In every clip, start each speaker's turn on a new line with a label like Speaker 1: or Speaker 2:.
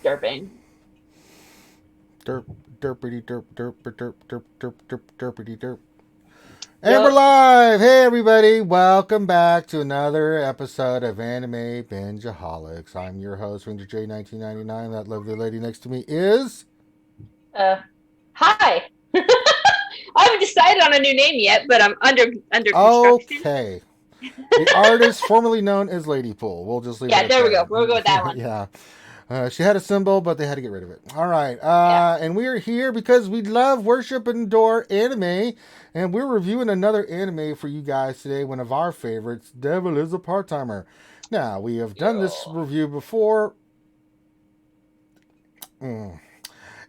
Speaker 1: derping.
Speaker 2: Derp, derpity derp, derp, derp, derp, derp, derp, derpity derp. And we're
Speaker 1: Yup.
Speaker 2: live! Hey everybody, welcome back to another episode of Anime Bingeaholics. I'm your host, Ranger J1999. That lovely lady next to me is...
Speaker 1: Uh, Hi. I haven't decided on a new name yet, but I'm under construction.
Speaker 2: Okay. The artist formerly known as Ladypool. We'll just leave it
Speaker 1: Yeah,
Speaker 2: at
Speaker 1: there we go. We'll go with that
Speaker 2: that.
Speaker 1: one.
Speaker 2: Yeah. She had a symbol, but they had to get rid of it. All right.
Speaker 1: Yeah.
Speaker 2: And we are here because we love, worship, and adore anime. And we're reviewing another anime for you guys today. One of our favorites, Devil is a Part-Timer. Now, we have done this
Speaker 1: Ew.
Speaker 2: review before.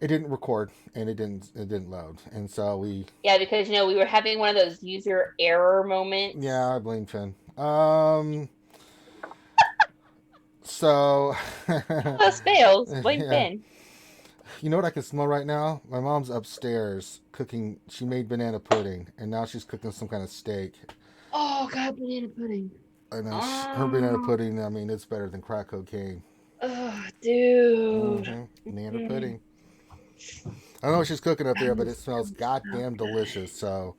Speaker 2: It didn't record and it didn't load. And so
Speaker 1: Yeah, because we were having one of those user error moments.
Speaker 2: yeah, I blame Finn. So
Speaker 1: Those fails. Blame
Speaker 2: yeah.
Speaker 1: Finn.
Speaker 2: You know what I can smell right now? My mom's upstairs cooking. She made banana pudding, and now she's cooking some kind of steak.
Speaker 1: Oh God, banana pudding.
Speaker 2: I know her banana
Speaker 1: Oh,
Speaker 2: pudding. I mean, it's better than crack cocaine.
Speaker 1: oh dude.
Speaker 2: Banana
Speaker 1: Mm,
Speaker 2: pudding. I don't know what she's cooking up there, but it smells
Speaker 1: sounds so
Speaker 2: goddamn
Speaker 1: good.
Speaker 2: delicious. So,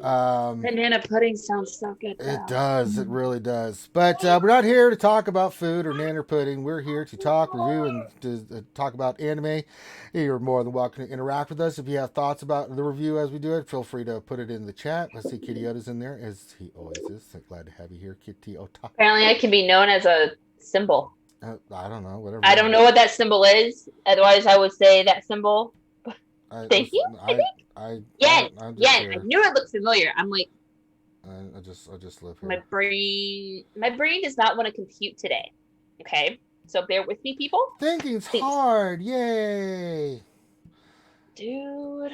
Speaker 2: um,
Speaker 1: Banana pudding sounds so good
Speaker 2: it
Speaker 1: though.
Speaker 2: does. It
Speaker 1: Mm.
Speaker 2: really does. But we're not here to talk about food or nanner pudding. We're here to talk, review, and to talk about anime. You're more than welcome to interact with us. If you have thoughts about the review as we do it, feel free to put it in the chat. Let's see, Kitty Ota's in there, as he always is. So glad to have you here, Kitty Ota.
Speaker 1: Apparently, I can be known as a symbol.
Speaker 2: I don't know, whatever
Speaker 1: I
Speaker 2: you
Speaker 1: don't
Speaker 2: want.
Speaker 1: know what that symbol is. Otherwise, I would say that symbol. Thank you.
Speaker 2: Listen,
Speaker 1: I think yen.
Speaker 2: I'm just
Speaker 1: Yen. I
Speaker 2: here.
Speaker 1: knew it looked familiar. I'm like
Speaker 2: I just live
Speaker 1: my
Speaker 2: here.
Speaker 1: brain. My brain does not want to compute today. Okay, so bear with me, people,
Speaker 2: Thinking's
Speaker 1: please.
Speaker 2: hard. Yay!
Speaker 1: Dude.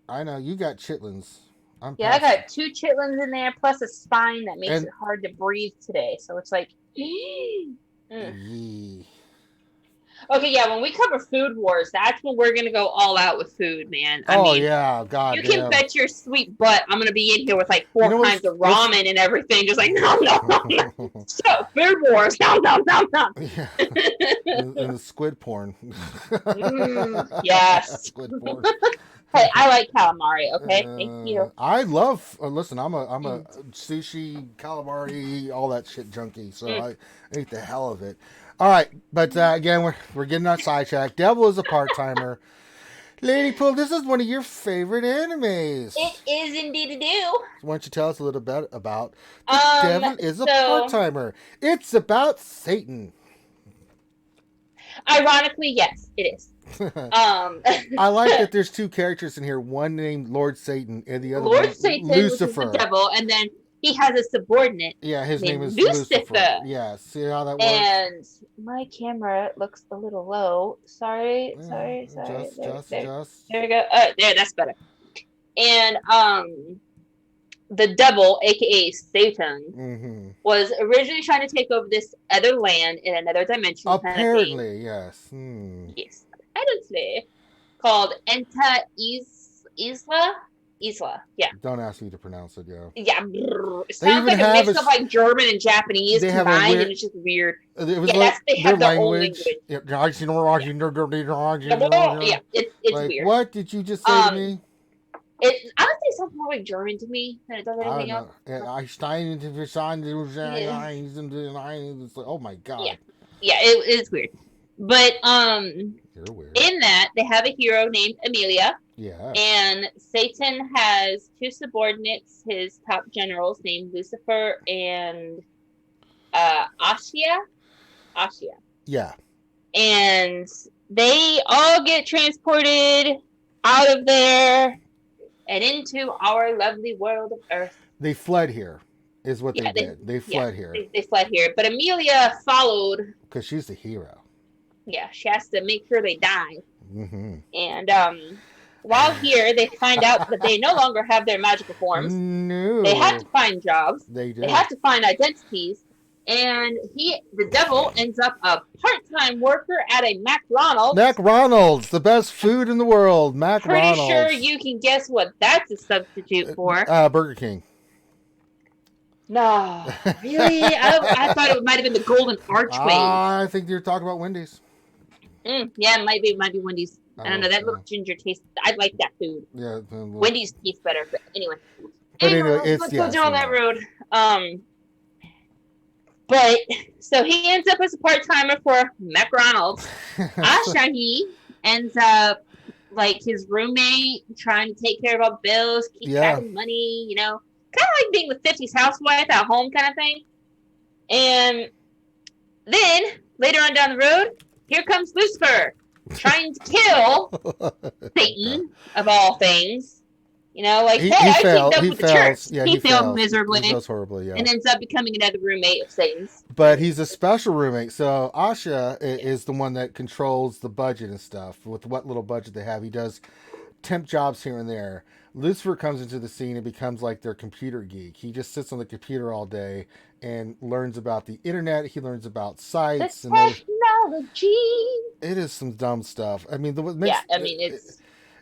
Speaker 2: I know you got chitlins. I'm
Speaker 1: Yeah, I
Speaker 2: past.
Speaker 1: got two chitlins in there plus a spine that makes
Speaker 2: And
Speaker 1: it hard to breathe today. So it's like. Mm.
Speaker 2: yee.
Speaker 1: Okay, yeah, when we cover Food Wars, that's when we're gonna go all out with food, man. I
Speaker 2: Oh
Speaker 1: mean,
Speaker 2: yeah,
Speaker 1: you can
Speaker 2: goddamn.
Speaker 1: bet your sweet butt I'm gonna be in here with like
Speaker 2: You
Speaker 1: four
Speaker 2: know
Speaker 1: kinds of ramen and everything, just like no, no, no, no. So Food Wars, no, no, no, no.
Speaker 2: yeah, and the squid porn.
Speaker 1: Yes.
Speaker 2: Squid porn.
Speaker 1: Hey, I like calamari. Okay, thank you.
Speaker 2: I love. Listen, I'm a
Speaker 1: Mm,
Speaker 2: sushi, calamari, all that shit junkie. So
Speaker 1: mm.
Speaker 2: I ate the hell of it. All right, but again, we're getting our sidetracked. Devil is a part-timer. Lady Pool, this is one of your favorite
Speaker 1: It
Speaker 2: animes.
Speaker 1: is indeed a do.
Speaker 2: Why don't you tell us a little bit about The Devil is a
Speaker 1: So
Speaker 2: Part-Timer? It's about Satan.
Speaker 1: ironically, yes, it is. Um,
Speaker 2: I like that there's two characters in here, one named Lord Satan and the other
Speaker 1: Lord
Speaker 2: one
Speaker 1: Satan, which is the
Speaker 2: Lucifer.
Speaker 1: devil, and then he has a subordinate
Speaker 2: Yeah, his name
Speaker 1: named
Speaker 2: is Lucifer.
Speaker 1: Lucifer.
Speaker 2: Yeah, see how that works?
Speaker 1: And my camera looks a little low. Sorry,
Speaker 2: Yeah,
Speaker 1: sorry, sorry. There,
Speaker 2: just.
Speaker 1: there we go. There, that's better. And the devil, aka Satan,
Speaker 2: Mm-hmm.
Speaker 1: was originally trying to take over this other land in another dimension kind of thing.
Speaker 2: Apparently, yes. Hmm.
Speaker 1: Yes, apparently called Enta Isla. Isla, yeah.
Speaker 2: Don't ask me to pronounce it, yeah.
Speaker 1: Yeah, it
Speaker 2: They
Speaker 1: sounds
Speaker 2: even
Speaker 1: like a
Speaker 2: have
Speaker 1: mix of like German and Japanese
Speaker 2: they have a
Speaker 1: combined, and
Speaker 2: weird.
Speaker 1: it's just weird.
Speaker 2: It was
Speaker 1: Yeah,
Speaker 2: like
Speaker 1: they
Speaker 2: their
Speaker 1: have their own
Speaker 2: language.
Speaker 1: language.
Speaker 2: Yeah,
Speaker 1: Yeah, yeah, it's
Speaker 2: like,
Speaker 1: weird.
Speaker 2: what did you just say to me?
Speaker 1: It honestly sounds more like German to me than it does
Speaker 2: I don't
Speaker 1: anything else.
Speaker 2: know.
Speaker 1: Yeah,
Speaker 2: It's like, oh my
Speaker 1: yeah,
Speaker 2: god,
Speaker 1: yeah. It's weird, but
Speaker 2: you're weird.
Speaker 1: in that they have a hero named Amelia,
Speaker 2: Yeah.
Speaker 1: and Satan has two subordinates, his top generals named Lucifer and Ashia. Ashia.
Speaker 2: Yeah.
Speaker 1: And they all get transported out of there and into our lovely world of Earth.
Speaker 2: They fled here, is what
Speaker 1: Yeah,
Speaker 2: they did. They
Speaker 1: yeah,
Speaker 2: fled here
Speaker 1: they fled here. But Amelia followed.
Speaker 2: because she's the hero.
Speaker 1: Yeah, she has to make sure they die.
Speaker 2: Mm-hmm.
Speaker 1: And while here, they find out that they no longer have their magical forms.
Speaker 2: No.
Speaker 1: They have to find jobs.
Speaker 2: They do.
Speaker 1: They have to find identities. And the devil, ends up a part-time worker at a McDonald's.
Speaker 2: McDonald's, the best food in the world.
Speaker 1: Pretty
Speaker 2: McDonald's.
Speaker 1: sure you can guess what that's a substitute for.
Speaker 2: Burger King.
Speaker 1: No, really? I thought it might have been the Golden Archway.
Speaker 2: I think you're talking about Wendy's.
Speaker 1: Yeah, it might be Wendy's. I don't know. That
Speaker 2: Yeah.
Speaker 1: little ginger taste. I like that food.
Speaker 2: Yeah.
Speaker 1: Wendy's tastes better. But anyway,
Speaker 2: It's
Speaker 1: let's go down that road. But so he ends up as a part timer for McDonald's. Ashahi ends up like his roommate, trying to take care of all bills, keep track of money. You know, kind of like being the 50s housewife at home kind of thing. And then later on down the road, here comes Lucifer trying to kill Satan of all things. You know, like,
Speaker 2: he
Speaker 1: I
Speaker 2: failed.
Speaker 1: teamed up
Speaker 2: He
Speaker 1: with the
Speaker 2: fails.
Speaker 1: church.
Speaker 2: Yeah,
Speaker 1: he failed miserably.
Speaker 2: He fails horribly, yeah.
Speaker 1: And ends up becoming another roommate of Satan's.
Speaker 2: But he's a special roommate. So Asha is the one that controls the budget and stuff. With what little budget they have, he does temp jobs here and there. Lucifer comes into the scene and becomes like their computer geek. He just sits on the computer all day and learns about the internet. He learns about sites.
Speaker 1: The technology.
Speaker 2: It is some dumb stuff. I mean,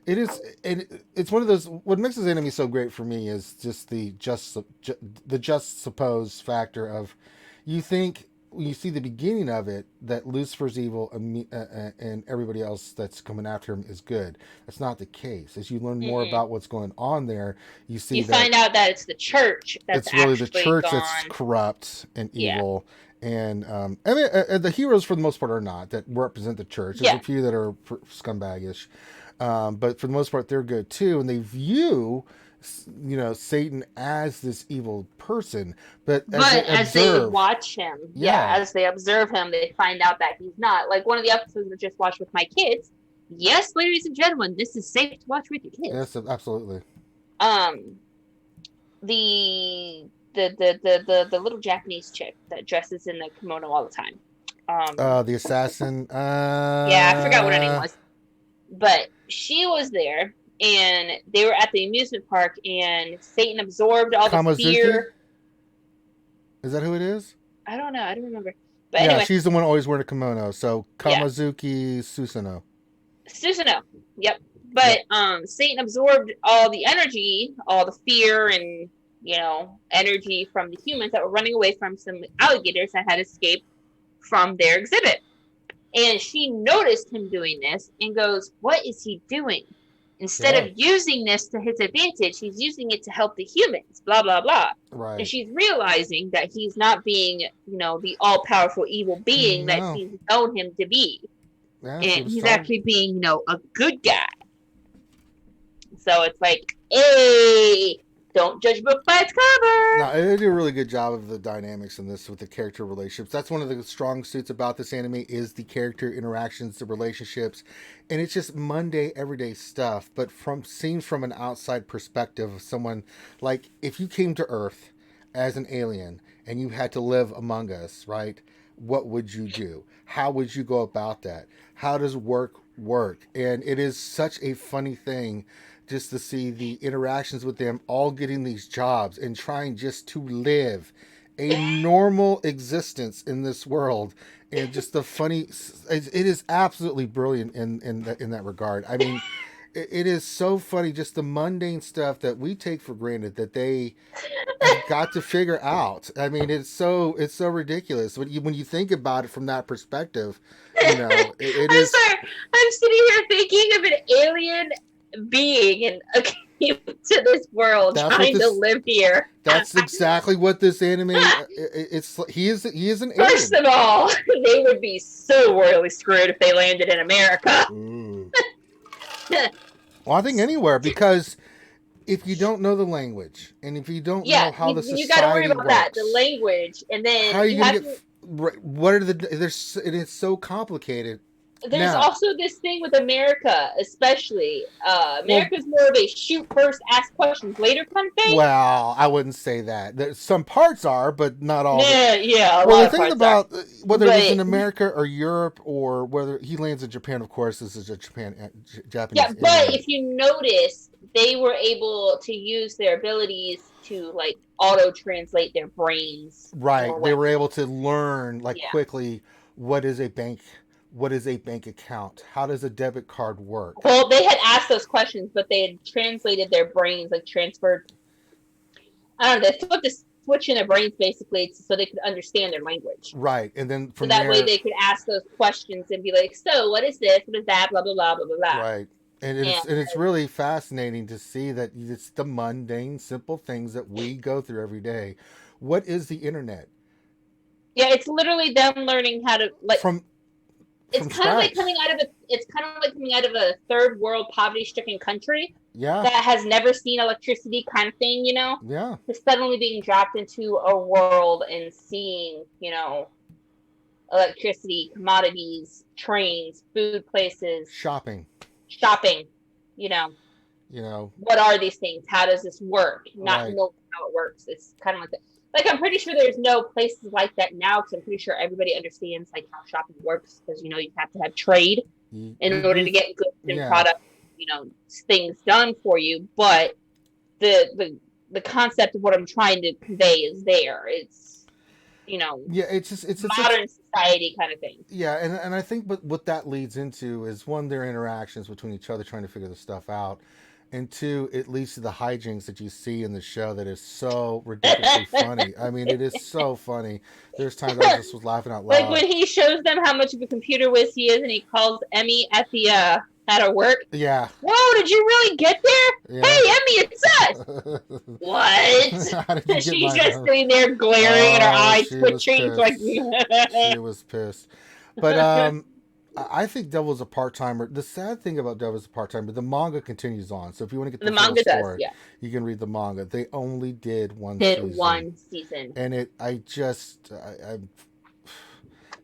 Speaker 2: it's one of those. What makes this enemy so great for me is just the just suppose factor of, you think when you see the beginning of it that Lucifer's evil and everybody else that's coming after him is good. That's not the case. As you learn more about what's going on there, you
Speaker 1: find out that it's the church.
Speaker 2: It's really the church that's corrupt and evil. And I mean, the heroes for the most part are not, that represent the church. There's a few that are scumbaggish. But for the most part, they're good too, and they view, Satan as this evil person. But as
Speaker 1: they watch him, as they observe him, they find out that he's not. Like one of the episodes I just watched with my kids. Yes, ladies and gentlemen, this is safe to watch with your kids.
Speaker 2: Yes, absolutely.
Speaker 1: The little Japanese chick that dresses in the kimono all the time.
Speaker 2: The assassin.
Speaker 1: I forgot what her name was. But she was there, and they were at the amusement park, and Satan absorbed all the fear.
Speaker 2: Is that who it is?
Speaker 1: I don't know. I don't remember. But anyway,
Speaker 2: she's the one always wearing a kimono. So Kamazuki Susanoo.
Speaker 1: Susanoo. Yep. But Satan absorbed all the energy, all the fear, and energy from the humans that were running away from some alligators that had escaped from their exhibit. And she noticed him doing this and goes, what is he doing? Instead of using this to his advantage, he's using it to help the humans, blah, blah, blah.
Speaker 2: Right.
Speaker 1: And she's realizing that he's not being, the all-powerful evil being that she's known him to be. Yeah, and he's actually being, a good guy. So it's like, hey, don't judge a book by its cover.
Speaker 2: No, they do a really good job of the dynamics in this with the character relationships. That's one of the strong suits about this anime is the character interactions, the relationships, and it's just Monday, everyday stuff. But seen from an outside perspective of someone, like if you came to Earth as an alien and you had to live among us, right? What would you do? How would you go about that? How does work? And it is such a funny thing just to see the interactions with them all getting these jobs and trying just to live a normal existence in this world. And just the funny, it is absolutely brilliant in that regard. I mean, it is so funny, just the mundane stuff that we take for granted that they have got to figure out. I mean, it's so ridiculous when you think about it from that perspective. It is.
Speaker 1: Sorry. I'm sitting here thinking of an alien being and to this world, trying to live here.
Speaker 2: That's exactly what this anime. He is an alien.
Speaker 1: First of all, they would be so royally screwed if they landed in America.
Speaker 2: Well, I think anywhere, because if you don't know the language and if you don't know how the society works, you got to worry about that,
Speaker 1: the language, and then
Speaker 2: how are you going to get? What are the? It is so complicated.
Speaker 1: There's also this thing with America, especially. America's more of a shoot first, ask questions later kind of thing.
Speaker 2: Well, I wouldn't say that. Some parts are, but not all.
Speaker 1: Yeah.
Speaker 2: Well, the thing about whether it's in America or Europe or whether he lands in Japan, of course, this is a Japanese.
Speaker 1: Yeah, but if you notice, they were able to use their abilities to like auto translate their brains.
Speaker 2: Right. They were able to learn quickly what is a bank account? How does a debit card work?
Speaker 1: Well, they had asked those questions, but they had translated their brains, like transferred. I don't know. They flipped this switching their brains basically so they could understand their language.
Speaker 2: Right, and then
Speaker 1: So
Speaker 2: from
Speaker 1: that
Speaker 2: there,
Speaker 1: way they could ask those questions and be like, so what is this? What is that? Blah, blah, blah, blah, blah, blah.
Speaker 2: right, and
Speaker 1: And
Speaker 2: it's really fascinating to see that it's the mundane, simple things that we go through every day. What is the internet?
Speaker 1: yeah, it's literally them learning how to like
Speaker 2: From
Speaker 1: it's
Speaker 2: from
Speaker 1: kind of like
Speaker 2: scratch.
Speaker 1: coming out of a third world poverty stricken country
Speaker 2: Yeah,
Speaker 1: that has never seen electricity kind of thing,
Speaker 2: yeah,
Speaker 1: to suddenly being dropped into a world and seeing, electricity, commodities, trains, food places,
Speaker 2: shopping.
Speaker 1: shopping, you know,
Speaker 2: You know,
Speaker 1: what are these things? How does this work? Not
Speaker 2: right.
Speaker 1: know how it works. It's kind of like that. Like I'm pretty sure there's no places like that now because I'm pretty sure everybody understands like how shopping works because you have to have trade in order to
Speaker 2: These,
Speaker 1: get goods and
Speaker 2: yeah,
Speaker 1: products, things done for you. But the concept of what I'm trying to convey is there. It's
Speaker 2: yeah. It's such.
Speaker 1: modern society kind of thing.
Speaker 2: Yeah, and I think what that leads into is one, their interactions between each other trying to figure this stuff out, and two, it leads to the hijinks that you see in the show that is so ridiculously funny. I mean, it is so funny. There's times I just was laughing out
Speaker 1: Like
Speaker 2: loud.
Speaker 1: when he shows them how much of a computer whiz he is, and he calls Emmy at the at her work.
Speaker 2: Yeah,
Speaker 1: Whoa! Did you really get there?
Speaker 2: yeah.
Speaker 1: Hey, Emmy, it's us. What?
Speaker 2: How did you get
Speaker 1: She's
Speaker 2: my?
Speaker 1: just sitting there glaring and her
Speaker 2: Oh,
Speaker 1: eyes
Speaker 2: she was
Speaker 1: twitching. Like
Speaker 2: pissed. She was pissed. But I think Devil's a part timer. The sad thing about Devil's a part timer, the manga continues on. So if you want to get
Speaker 1: the
Speaker 2: the full
Speaker 1: manga does,
Speaker 2: story,
Speaker 1: yeah.
Speaker 2: you can read the manga. They only did one
Speaker 1: Did
Speaker 2: season,
Speaker 1: one season.
Speaker 2: and I'm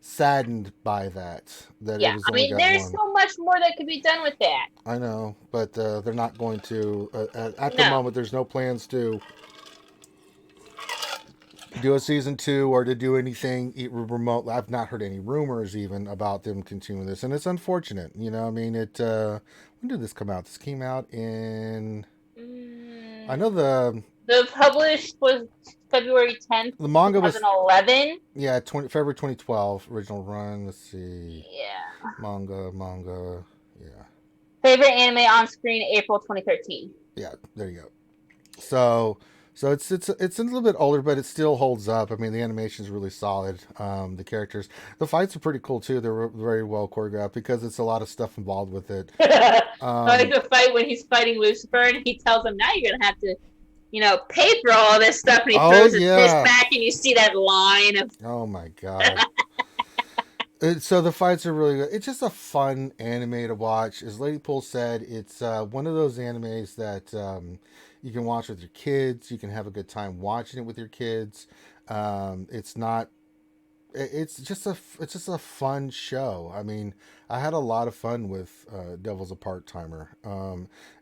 Speaker 2: saddened by that it
Speaker 1: Yeah,
Speaker 2: was
Speaker 1: I
Speaker 2: only
Speaker 1: mean,
Speaker 2: got
Speaker 1: there's
Speaker 2: one.
Speaker 1: so much more that could be done with that.
Speaker 2: I know, but they're not going to. At the
Speaker 1: No.
Speaker 2: moment, there's no plans to do a season two or to do anything remote. I've not heard any rumors even about them continuing this, and it's unfortunate. I mean, when did this come out? This came out in. I know
Speaker 1: The published was February 10th,
Speaker 2: the manga was
Speaker 1: 2011.
Speaker 2: yeah February 2012 original run. Let's see,
Speaker 1: Yeah.
Speaker 2: manga. Yeah,
Speaker 1: Favorite anime on screen, April 2013.
Speaker 2: yeah. There you go. So it's a little bit older, but it still holds up. I mean, the animation is really solid. The characters, the fights are pretty cool too. They're very well choreographed because it's a lot of stuff involved with it.
Speaker 1: I like the fight when he's fighting Lucifer and he tells him, now you're going to have to, pay for all this stuff. And he throws his fist back and you see that line of.
Speaker 2: Oh my God. So the fights are really good. It's just a fun anime to watch. As Lady Pool said, it's one of those animes that you can watch with your kids. You can have a good time watching it with your kids. It's not. It's just a fun show. I mean, I had a lot of fun with Devil's a Part Timer,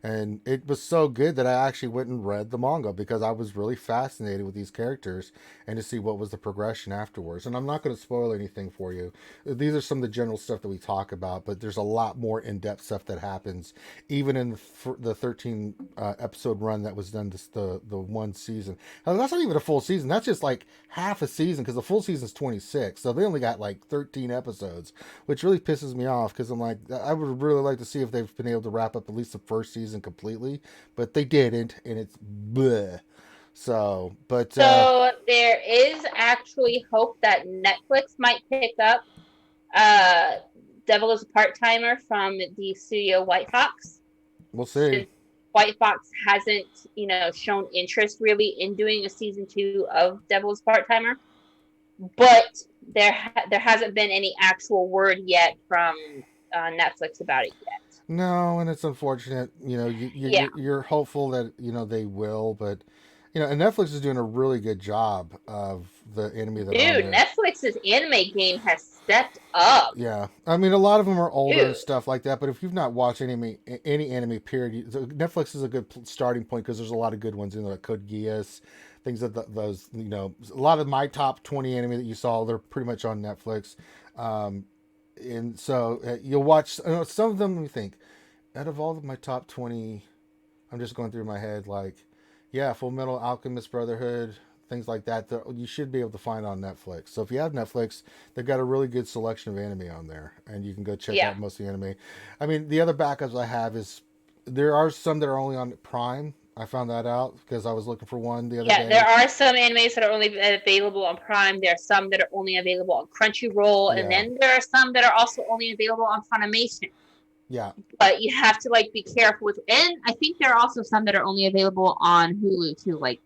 Speaker 2: and it was so good that I actually went and read the manga because I was really fascinated with these characters and to see what was the progression afterwards. And I'm not going to spoil anything for you. These are some of the general stuff that we talk about, but there's a lot more in depth stuff that happens, even in the 13 episode run that was done the one season. Now, that's not even a full season. That's just like half a season because the full season is 26, so they only got like 13 episodes, which really pisses me off because I'm like, I would really like to see if they've been able to wrap up at least the first season completely, but they didn't, and it's bleh. So, but
Speaker 1: So there is actually hope that Netflix might pick up uh, Devil is a Part Timer from the studio White Fox.
Speaker 2: we'll see.
Speaker 1: Since White Fox hasn't, shown interest really in doing a season 2 of Devil is a Part Timer, but there hasn't been any actual word yet from Netflix about it yet.
Speaker 2: No, and it's unfortunate. You're hopeful that they will, but and Netflix is doing a really good job of the anime that are on
Speaker 1: Dude,
Speaker 2: there.
Speaker 1: Netflix's anime game has stepped up.
Speaker 2: Yeah, I mean, a lot of them are older and
Speaker 1: Dude.
Speaker 2: stuff like that. But if you've not watched any anime, period, Netflix is a good starting point because there's a lot of good ones in there, like Code Geass, things that those a lot of my top 20 anime that you saw, they're pretty much on Netflix. And so you'll watch some of them. Let me think. Out of all of my top 20, I'm just going through my head like, yeah, Full Metal Alchemist Brotherhood, things like that. You should be able to find on Netflix. So if you have Netflix, they've got a really good selection of anime on there, and you can go check out most of the anime. I mean, the other backups I have is there are some that are only on Prime. I found that out because I was looking for one the other
Speaker 1: Yeah,
Speaker 2: day.
Speaker 1: there are some animes that are only available on Prime. There are some that are only available on Crunchyroll, and
Speaker 2: Yeah.
Speaker 1: then there are some that are also only available on Funimation.
Speaker 2: Yeah.
Speaker 1: But you have to like be careful with. And I think there are also some that are only available on Hulu too. Like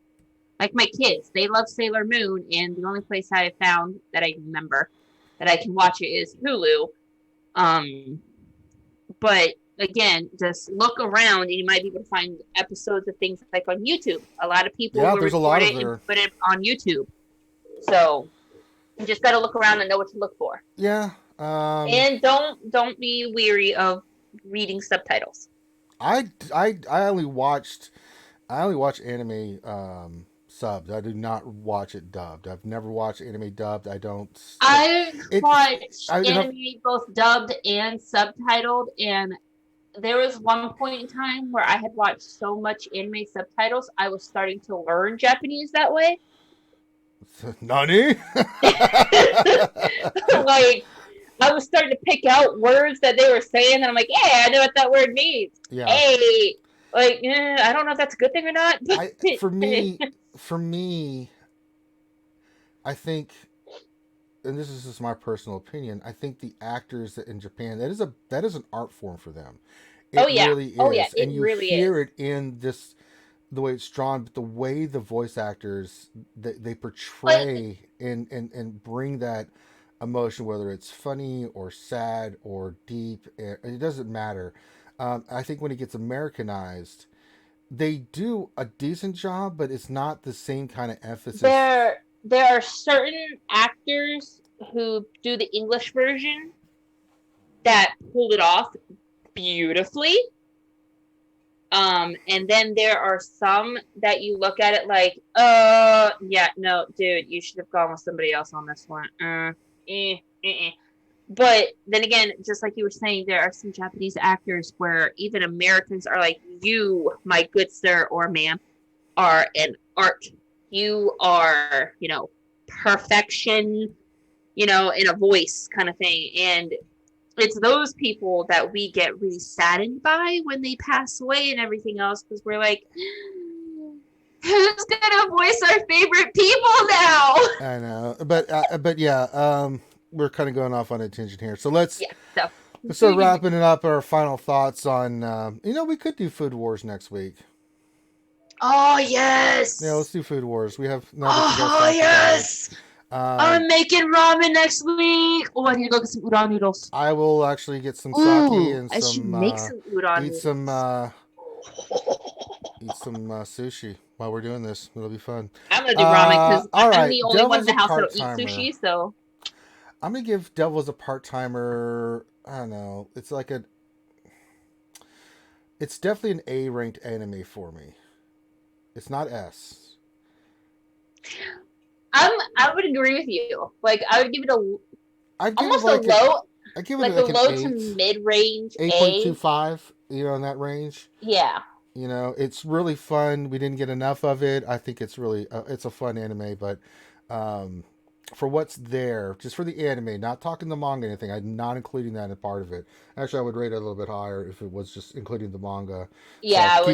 Speaker 1: my kids, they love Sailor Moon, and the only place I have found that I remember that I can watch it is Hulu. But again, just look around and you might be able to find episodes of things like on YouTube. A lot of people
Speaker 2: Yeah,
Speaker 1: will
Speaker 2: there's a lot
Speaker 1: record
Speaker 2: of
Speaker 1: it and
Speaker 2: there.
Speaker 1: put it on YouTube. So you just got to look around and know what to look for.
Speaker 2: Yeah.
Speaker 1: And don't be weary of reading subtitles.
Speaker 2: I only watched anime subbed. I do not watch it dubbed. I've never watched anime dubbed. I don't.
Speaker 1: I've watched
Speaker 2: I,
Speaker 1: anime both dubbed and subtitled, and there was one point in time where I had watched so much anime subtitles, I was starting to learn Japanese that way.
Speaker 2: Nani?
Speaker 1: Like, I was starting to pick out words that they were saying, and I'm like, hey, I know what that word means.
Speaker 2: Yeah.
Speaker 1: Hey, like, I don't know if that's a good thing or not.
Speaker 2: For me, I think, and this is just my personal opinion, I think the actors in Japan, that is an art form for them. It really is.
Speaker 1: Oh yeah, it
Speaker 2: and you
Speaker 1: really
Speaker 2: hear
Speaker 1: is.
Speaker 2: it in this, the way it's drawn, but the way the voice actors they portray and bring that emotion, whether it's funny or sad or deep, it doesn't matter. I think when it gets Americanized, they do a decent job, but it's not the same kind of emphasis.
Speaker 1: There are certain actors who do the English version that pull it off beautifully. And then there are some that you look at it like, yeah, no, dude, you should have gone with somebody else on this one. But then again, just like you were saying, there are some Japanese actors where even Americans are like, you, my good sir or ma'am, are an art. You are, perfection, in a voice kind of thing. And it's those people that we get really saddened by when they pass away and everything else, because we're like, who's gonna voice our favorite people now?
Speaker 2: I know, but yeah, we're kind of going off on a tangent here. So let's start wrapping it up. Our final thoughts on, we could do Food Wars next week.
Speaker 1: Oh yes.
Speaker 2: Yeah, let's do Food Wars. We have.
Speaker 1: Oh yes. I'm making ramen next week. Oh, I need to go get some udon noodles.
Speaker 2: I will actually get some sake and
Speaker 1: I should make some udon
Speaker 2: noodles. Eat some sushi while we're doing this. It'll be fun.
Speaker 1: I'm gonna do ramen because I'm the only one in the house that'll eat sushi. So
Speaker 2: I'm gonna give Devil's a part timer. I don't know. It's like it's definitely an A ranked anime for me. It's not S.
Speaker 1: I would agree with you. Like I would give it almost
Speaker 2: like
Speaker 1: a low.
Speaker 2: I give it
Speaker 1: like a low to mid range.
Speaker 2: 8.25. In that range.
Speaker 1: Yeah.
Speaker 2: It's really fun. We didn't get enough of it. I think it's really it's a fun anime, but for what's there, just for the anime, not talking the manga or anything, I'm not including that in part of it. Actually, I would rate it a little bit higher if it was just including the manga.
Speaker 1: Yeah,
Speaker 2: so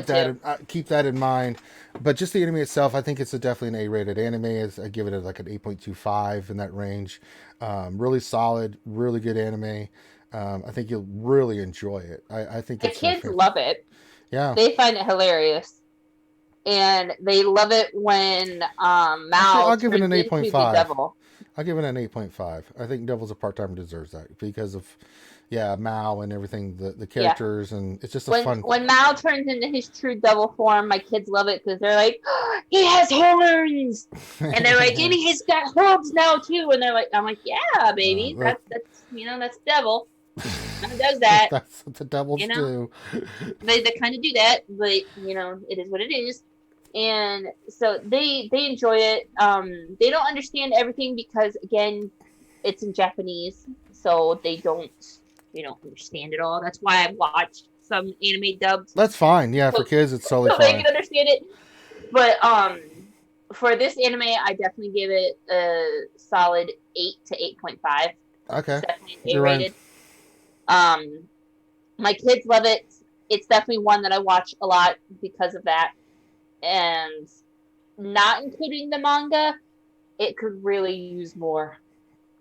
Speaker 2: keep that in mind. But just the anime itself, I think it's definitely an A-rated anime. I give it like an 8.25 in that range. Really solid, really good anime. I think you'll really enjoy it. I think
Speaker 1: the kids love it.
Speaker 2: Yeah,
Speaker 1: they find it hilarious, and they love it when Mal.
Speaker 2: I'll give it an 8.5. I'll give it an 8.5. I think Devil's a Part-Timer deserves that because of, Mao and everything, the characters, and it's just fun.
Speaker 1: When Mao turns into his true devil form, my kids love it because they're like, oh, he has horns, and they're like, and he's got hooves now too, and they're like, I'm like, yeah, baby, that's devil. Does that?
Speaker 2: That's what the devils do.
Speaker 1: They kind of do that, but it is what it is. And so they enjoy it. They don't understand everything because again, it's in Japanese, so they don't understand it all. That's why I watched some anime dubbed.
Speaker 2: That's fine. Yeah, for kids, it's totally fine.
Speaker 1: They can understand it. But for this anime, I definitely give it a solid 8 to 8.5.
Speaker 2: Okay,
Speaker 1: definitely A-rated. My kids love it. It's definitely one that I watch a lot because of that. and not including the manga, it could really use more.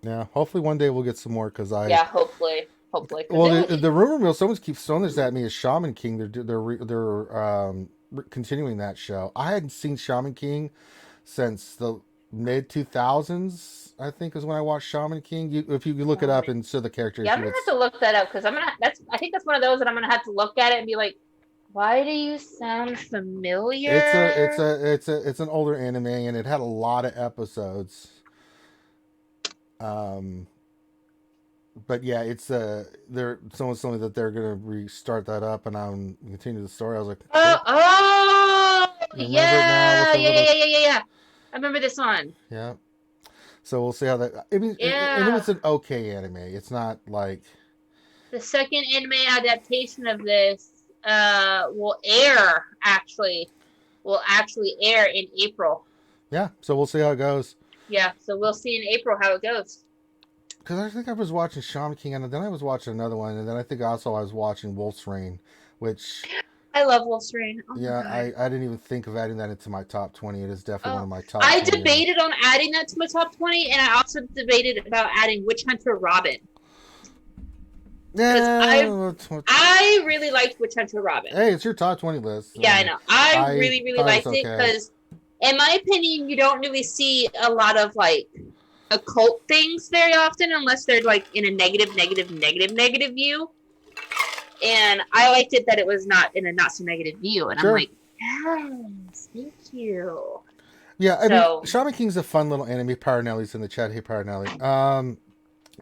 Speaker 2: Yeah, hopefully one day we'll get some more because
Speaker 1: Yeah, hopefully, because
Speaker 2: well, the rumor mill, someone keeps throwing this at me is Shaman King. They're continuing that show. I hadn't seen Shaman King since the mid 2000s. I think is when I watched Shaman King. If you look it up and so the characters,
Speaker 1: yeah, I'm gonna have to look that up because I think that's one of those that I'm gonna have to look at it and be like, why do you sound familiar?
Speaker 2: It's an older anime and it had a lot of episodes. Um, but yeah, it's they're someone told me that they're gonna restart that up and I'm continue the story. I was like,
Speaker 1: Oh,
Speaker 2: cool.
Speaker 1: oh,
Speaker 2: You remember it now with
Speaker 1: yeah,
Speaker 2: the
Speaker 1: yeah, yeah,
Speaker 2: little
Speaker 1: yeah, yeah, yeah. I remember this one.
Speaker 2: yeah. So we'll see how that. I mean, and it
Speaker 1: Yeah,
Speaker 2: was an okay anime. It's not like
Speaker 1: the second anime adaptation of this will actually air in April.
Speaker 2: yeah. So we'll see how it goes.
Speaker 1: Yeah, so we'll see in April how it goes.
Speaker 2: Because I think I was watching Shaman King and then I was watching another one and then I think also I was watching Wolf's Rain, which
Speaker 1: I love Wolf's Rain. Oh my
Speaker 2: yeah,
Speaker 1: god.
Speaker 2: I didn't even think of adding that into my top 20. It is definitely one
Speaker 1: Oh,
Speaker 2: of my top
Speaker 1: I
Speaker 2: 20.
Speaker 1: debated on adding that to my top 20, and I also debated about adding Witch Hunter Robin.
Speaker 2: Yeah.
Speaker 1: I really liked Witch Hunter Robin.
Speaker 2: Hey, it's your top 20 list.
Speaker 1: Yeah, I know. I really, really liked it because, in my opinion, you don't really see a lot of like occult things very often unless they're like in a negative view. And I liked it that it was not in a not so negative view. And sure. I'm like, yes, thank you.
Speaker 2: Yeah, I mean, Shaman King's a fun little anime. Paranelli's in the chat. Hey, Paranelli.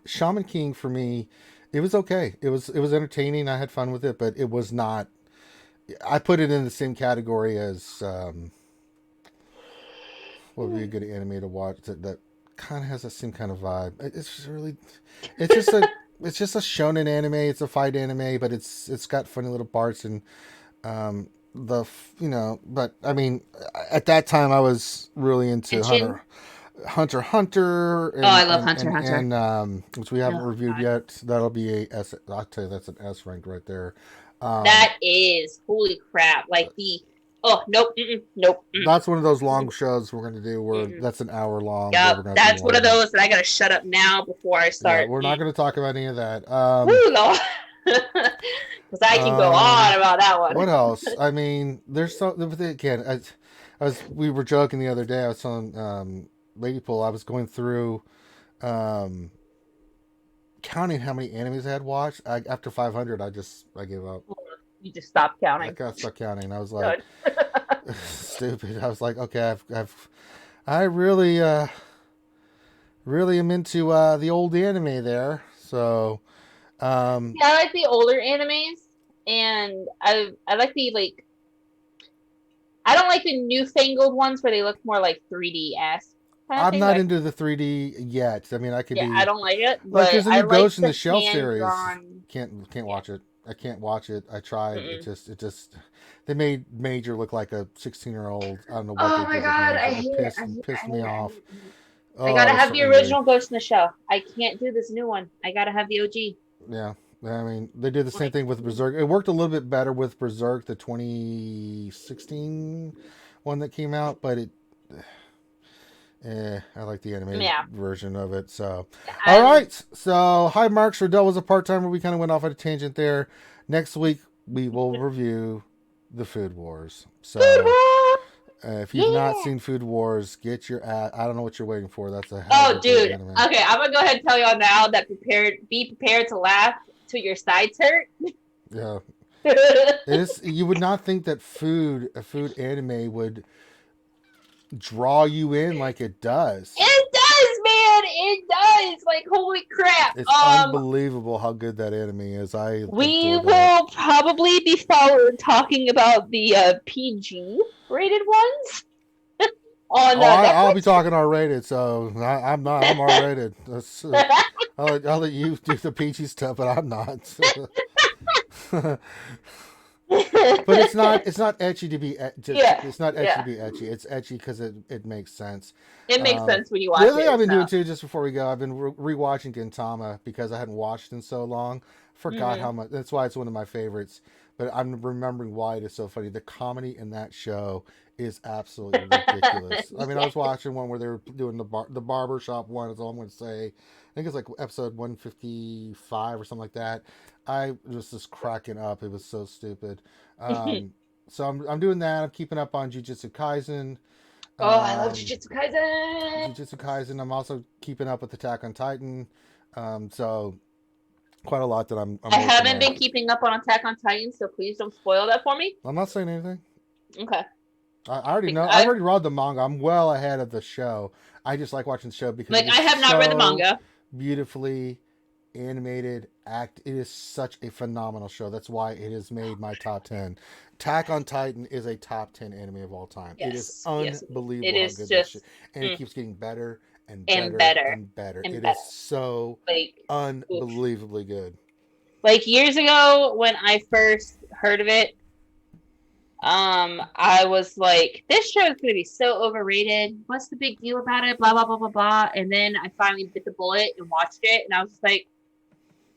Speaker 2: Shaman King for me, it was okay. It was entertaining. I had fun with it, but it was not. I put it in the same category as what would be a good anime to watch that kind of has the same kind of vibe. It's just a shonen anime. It's a fight anime, but it's got funny little parts and But I mean, at that time I was really into Hunter Hunter.
Speaker 1: And, I love Hunter Hunter,
Speaker 2: and which we haven't reviewed yet. That'll be a S. I'll tell you, that's an S rank right there.
Speaker 1: That is holy crap! Like the. Oh, nope, nope.
Speaker 2: That's one of those long shows we're going to do where that's an hour long.
Speaker 1: Yeah, that's one of those that I got to shut up now before I start.
Speaker 2: Yeah, we're not going to talk about any of that.
Speaker 1: Woo, Lord. Because I can go on about that one.
Speaker 2: What else? I mean, there's so again. We were joking the other day. I was on Ladypool. I was going through counting how many animes I had watched. After 500, I gave up.
Speaker 1: You just stopped counting.
Speaker 2: I got stuck counting. I was like, stupid. I was like, okay, I really am into the old anime there. So,
Speaker 1: yeah, I like the older animes, and I like the like. I don't like the newfangled ones where they look more like 3D-esque.
Speaker 2: I'm not into the 3D yet. I mean, I could be.
Speaker 1: I don't like it.
Speaker 2: Like there's a new Ghost in the Shell series. Can't watch it. I can't watch it. I tried. Mm-mm. It just. They made Major look like a 16-year-old. I don't know what.
Speaker 1: Oh my god! I hate it.
Speaker 2: Pissed me off.
Speaker 1: I gotta have the original Ghost in the Shell. I can't do this new one. I gotta have the OG.
Speaker 2: Yeah. I mean, they did the same thing with Berserk. It worked a little bit better with Berserk, the 2016 one that came out, but I like the animated version of it. So, all right. So, hi, Mark. Shardell was a part-timer. We kind of went off at a tangent there. Next week, we will review the Food Wars. So, if you've not seen Food Wars, get your ass. I don't know what you're waiting for. That's a
Speaker 1: dude. Okay, I'm gonna go ahead and tell y'all now that be prepared to laugh till your sides hurt.
Speaker 2: Yeah. You would not think that a food anime would draw you in like it does.
Speaker 1: It does, man. It does. Like, holy crap.
Speaker 2: It's unbelievable how good that anime is.
Speaker 1: We will probably be talking about the PG rated ones.
Speaker 2: I'll be talking R-rated, so I'm not. I'm R-rated. I'll let you do the PG stuff, but I'm not. But it's not ecchi to be it's not ecchi to be ecchi. It's ecchi because it makes sense.
Speaker 1: It makes sense when you watch it.
Speaker 2: I've been doing too. Just before we go, I've been rewatching Gintama because I hadn't watched in so long. Forgot how much. That's why it's one of my favorites. But I'm remembering why it is so funny. The comedy in that show is absolutely ridiculous. I mean, I
Speaker 1: Yeah.
Speaker 2: was watching one where they were doing the barber shop one. Is all I'm going to say. I think it's like episode 155 or something like that. I was just cracking up. It was so stupid. Um, so I'm doing that. I'm keeping up on Jujutsu Kaisen.
Speaker 1: Oh, I love
Speaker 2: Um,
Speaker 1: Jujutsu Kaisen.
Speaker 2: Jujutsu Kaisen. I'm also keeping up with Attack on Titan. So quite a lot that I'm
Speaker 1: I
Speaker 2: working
Speaker 1: haven't
Speaker 2: on.
Speaker 1: been keeping up on Attack on Titan, so please don't spoil that for me.
Speaker 2: I'm not saying anything.
Speaker 1: Okay.
Speaker 2: I already know. I've already read the manga. I'm well ahead of the show. I just like watching the show because
Speaker 1: Like,
Speaker 2: it is
Speaker 1: I have not read the
Speaker 2: so
Speaker 1: manga.
Speaker 2: beautifully animated. It is such a phenomenal show. That's why it has made my top 10. Attack on Titan is a top 10 anime of all time. It is
Speaker 1: Yes.
Speaker 2: unbelievable
Speaker 1: It
Speaker 2: how
Speaker 1: is
Speaker 2: good
Speaker 1: just
Speaker 2: this shit. And it keeps getting better and
Speaker 1: and
Speaker 2: better
Speaker 1: better
Speaker 2: and better.
Speaker 1: and
Speaker 2: It
Speaker 1: better.
Speaker 2: is so
Speaker 1: Like, oof.
Speaker 2: unbelievably good.
Speaker 1: Like, years ago when I first heard of it, I was like, this show is gonna be so overrated. What's the big deal about it? Blah blah blah blah blah. And then I finally bit the bullet and watched it, and I was like,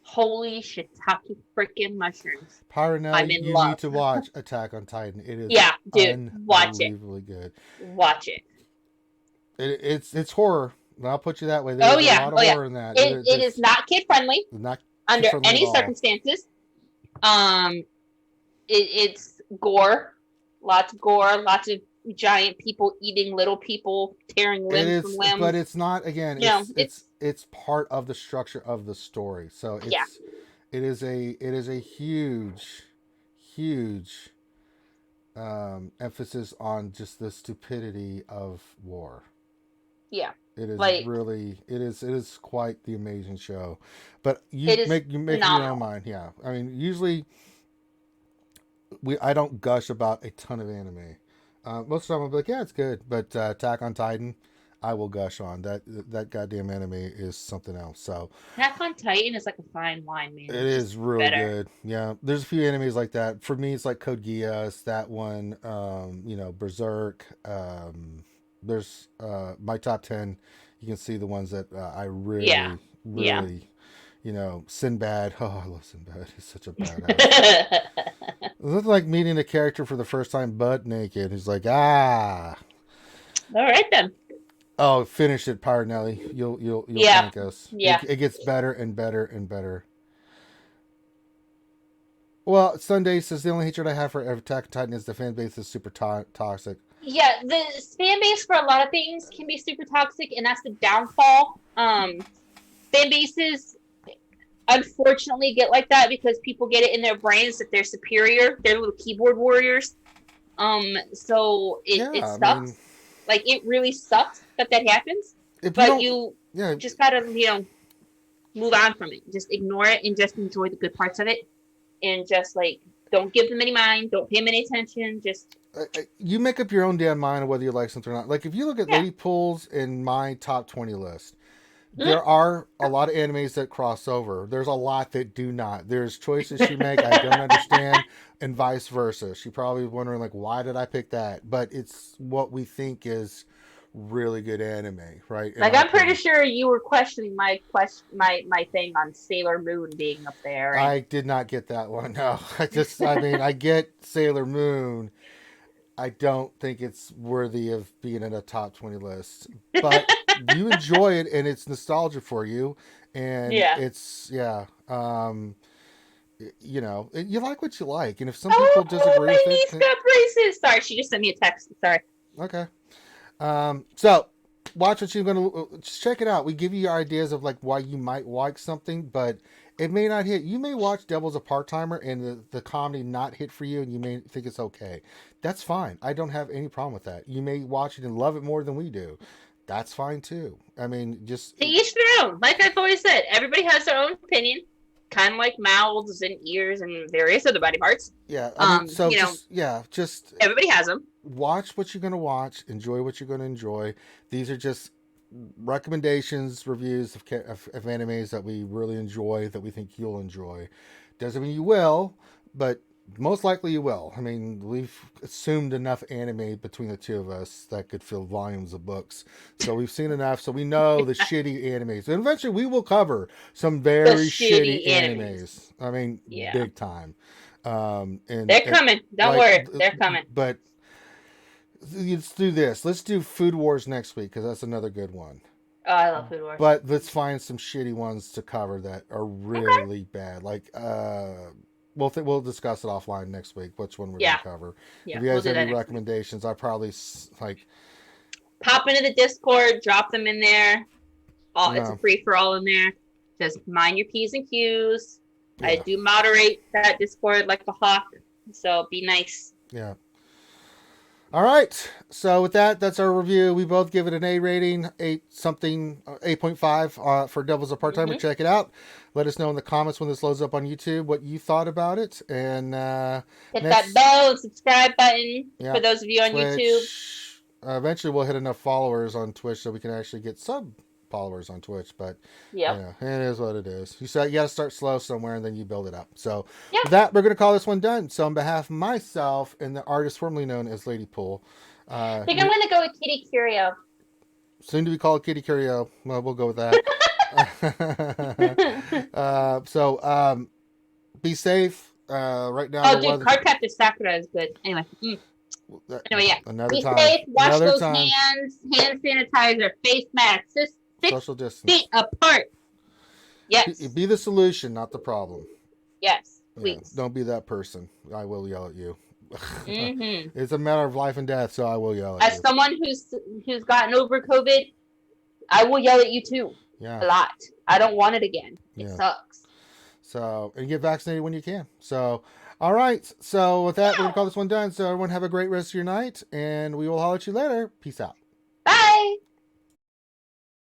Speaker 1: holy shiitake freaking mushrooms!
Speaker 2: Pyronell,
Speaker 1: I'm in
Speaker 2: you
Speaker 1: love.
Speaker 2: need to watch Attack on Titan. It is
Speaker 1: Yeah, dude, watch it.
Speaker 2: unbelievably good.
Speaker 1: Watch it.
Speaker 2: It's horror. I'll put you that way. There's a lot of horror in that.
Speaker 1: It is not kid friendly
Speaker 2: Not
Speaker 1: under
Speaker 2: kid-friendly
Speaker 1: any
Speaker 2: at all.
Speaker 1: circumstances. It's gore, lots of gore, lots of giant people eating little people, tearing limbs from limbs.
Speaker 2: But it's not. Again,
Speaker 1: You know,
Speaker 2: it's part of the structure of the story. So it is a huge emphasis on just the stupidity of war.
Speaker 1: Yeah.
Speaker 2: It is
Speaker 1: like,
Speaker 2: really it is quite the amazing show. But you
Speaker 1: It is
Speaker 2: make your
Speaker 1: phenomenal.
Speaker 2: own mind. Yeah. I mean, usually I don't gush about a ton of anime. Most of the time I'll be like, yeah, it's good. But Attack on Titan, I will gush on. That goddamn anime is something else. So
Speaker 1: Attack on Titan is like a fine wine, man.
Speaker 2: it is really good. Yeah. There's a few animes like that. For me, it's like Code Geass, that one, Berserk. There's my top 10. You can see the ones that I really, Sinbad. Oh, I love Sinbad. He's such a badass. It's like meeting a character for the first time butt naked. He's like,
Speaker 1: All right then.
Speaker 2: Oh, finish it, Pyronelli. You'll thank us.
Speaker 1: Yeah.
Speaker 2: It gets better and better and better. Well, Sunday says the only hatred I have for Attack on Titan is the fan base is super toxic.
Speaker 1: Yeah, the fan base for a lot of things can be super toxic, and that's the downfall. Fan bases unfortunately get like that because people get it in their brains that they're superior. They're little keyboard warriors. So it sucks. I mean, like, it really sucks that happens. But you just gotta, move on from it. Just ignore it and just enjoy the good parts of it. And just, like, don't give them any mind. Don't pay them any attention. Just...
Speaker 2: You make up your own damn mind of whether you like something or not. Like, if you look at Lady Pools in my top 20 list, there are a lot of animes that cross over. There's a lot that do not. There's choices she make I don't understand, and vice versa. She probably is wondering, like, why did I pick that? But it's what we think is really good anime, right?
Speaker 1: Like, I'm pretty sure you were questioning my thing on Sailor Moon being up there.
Speaker 2: And... I did not get that one. No, I get Sailor Moon. I don't think it's worthy of being in a top 20 list, but you enjoy it and it's nostalgia for you. And it's, you like what you like. And if some people disagree with it.
Speaker 1: My niece got braces. Sorry, she just sent me a text. Sorry.
Speaker 2: Okay. So watch what you're going to, just check it out. We give you ideas of, like, why you might like something, but it may not hit. You may watch Devil's a Part-Timer and the comedy not hit for you, and you may think it's okay. That's fine. I don't have any problem with that. You may watch it and love it more than we do. That's fine too. I mean, just...
Speaker 1: To each their own. Like I've always said, everybody has their own opinion. Kind of like mouths and ears and various other body parts.
Speaker 2: Yeah. I mean, so, just...
Speaker 1: Everybody has them.
Speaker 2: Watch what you're going to watch. Enjoy what you're going to enjoy. These are just recommendations, reviews of animes that we really enjoy, that we think you'll enjoy. Doesn't mean you will, but most likely you will. I mean, we've assumed enough anime between the two of us that could fill volumes of books. So we've seen enough. So we know the shitty animes. And eventually we will cover some very shitty animes. I mean, big time. And
Speaker 1: they're coming. Don't worry. They're coming.
Speaker 2: But let's do this. Let's do Food Wars next week because that's another good one.
Speaker 1: Oh, I love Food Wars.
Speaker 2: But let's find some shitty ones to cover that are really bad. Like, we'll discuss it offline next week. Which one we're gonna cover? If you guys have any recommendations, I probably
Speaker 1: pop into the Discord, drop them in there. It's a free for all in there. Just mind your P's and Q's. Yeah. I do moderate that Discord like a hawk, so be nice.
Speaker 2: Yeah. All right. So with that, that's our review. We both give it an A rating, 8.5 for Devils of Part-Timer. Mm-hmm. Check it out. Let us know in the comments when this loads up on YouTube what you thought about it. And
Speaker 1: hit that bell and subscribe button for those of you on
Speaker 2: Twitch.
Speaker 1: YouTube.
Speaker 2: Eventually we'll hit enough followers on Twitch so we can actually get followers on Twitch, but it is what it is. You got to start slow somewhere and then you build it up. So with that, we're going to call this one done. So on behalf of myself and the artist formerly known as Lady Pool,
Speaker 1: I think I'm going to go with Kitty Curio.
Speaker 2: Soon to be called Kitty Curio. Well, we'll go with that. Be safe. Right now.
Speaker 1: Oh, dude, Cardcaptor Sakura is good. Anyway.
Speaker 2: Another
Speaker 1: be
Speaker 2: time.
Speaker 1: Safe, wash those hands, hand sanitizer, face masks,
Speaker 2: social distance.
Speaker 1: 6 feet apart. Yes.
Speaker 2: Be the solution, not the problem.
Speaker 1: Yes, please.
Speaker 2: Don't be that person. I will yell at you.
Speaker 1: Mm-hmm.
Speaker 2: It's a matter of life and death, so I will yell at you.
Speaker 1: As someone who's gotten over COVID, I will yell at you too.
Speaker 2: Yeah.
Speaker 1: A lot. I don't want it again. It sucks.
Speaker 2: So, and get vaccinated when you can. So, all right. So with that, we're going to call this one done. So everyone have a great rest of your night, and we will holler at you later. Peace out.